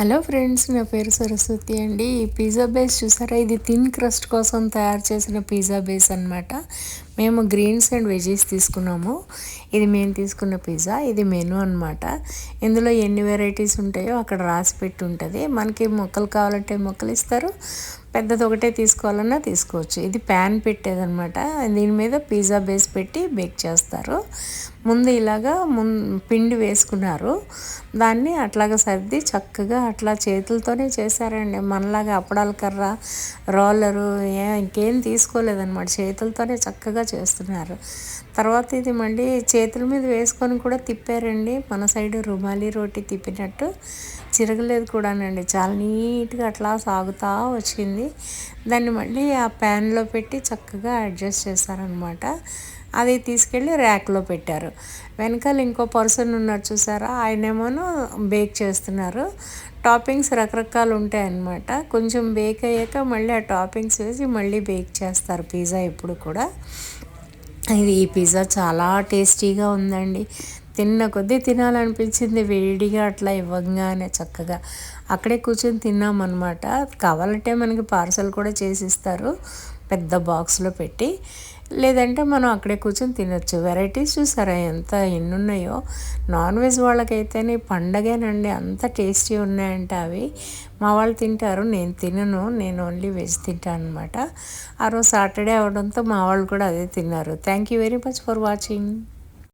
Hello friends, నా పేరు సరస్వతి అండి. ఈ పిజ్జా బేస్ చూసారా, ఇది థిన్ క్రస్ట్ కోసం తయారు చేసిన పిజ్జా బేస్ అనమాట. మేము గ్రీన్స్ అండ్ వెజీస్ తీసుకున్నాము. ఇది మేము తీసుకున్న పిజ్జా, ఇది మెనూ అనమాట. ఇందులో ఎన్ని వెరైటీస్ ఉంటాయో అక్కడ రాసి పెట్టి ఉంటుంది. మనకి ముక్కలు కావాలంటే ముక్కలు ఇస్తారు, పెద్దది ఒకటే తీసుకోవాలన్నా తీసుకోవచ్చు. ఇది ప్యాన్ పెట్టేదనమాట. దీని మీద పిజ్జా బేస్ పెట్టి బేక్ చేస్తారు. ముందు ఇలాగా పిండి వేసుకున్నారు, దాన్ని అట్లాగా సర్ది చక్కగా అట్లా చేతులతోనే చేశారండి. మనలాగా అప్పడాల కర్ర, రోలరు ఇంకేం తీసుకోలేదన్నమాట, చేతులతోనే చక్కగా చేస్తున్నారు. తర్వాత ఇది మళ్ళీ చేతుల మీద వేసుకొని కూడా తిప్పారండి, మన సైడు రుమాలి రోటీ తిప్పినట్టు. చిరగలేదు కూడానండి, చాలా నీట్గా అట్లా సాగుతూ వచ్చింది. దాన్ని మళ్ళీ ఆ ప్యాన్లో పెట్టి చక్కగా అడ్జస్ట్ చేశారనమాట. అది తీసుకెళ్ళి ర్యాక్లో పెట్టారు. వెనకాల ఇంకో పర్సన్ ఉన్నారు చూసారా, ఆయనేమోనో బేక్ చేస్తున్నారు. టాపింగ్స్ రకరకాలు ఉంటాయన్నమాట. కొంచెం బేక్ అయ్యాక మళ్ళీ ఆ టాపింగ్స్ వేసి మళ్ళీ బేక్ చేస్తారు పిజ్జా ఎప్పుడు కూడా. ఈ పిజ్జా చాలా టేస్టీగా ఉందండి. తిన్న కొద్దీ తినాలనిపించింది, వేడిగా అట్లా ఇవ్వగానే చక్కగా అక్కడే కూర్చొని తిన్నామన్నమాట. కావాలంటే మనకి పార్సల్ కూడా చేసిస్తారు పెద్ద బాక్స్లో పెట్టి, లేదంటే మనం అక్కడే కూర్చొని తినొచ్చు. వెరైటీస్ చూసారా ఎన్ని ఉన్నాయో. నాన్ వెజ్ వాళ్ళకైతేనే పండగేనండి, అంత టేస్టీ ఉన్నాయంటే అవి. మా వాళ్ళు తింటారు, నేను తినను, నేను ఓన్లీ వెజ్ తింటాను అనమాట. ఆ రోజు సాటర్డే అవడంతో మా వాళ్ళు కూడా అదే తిన్నారు. Thank you very much for watching.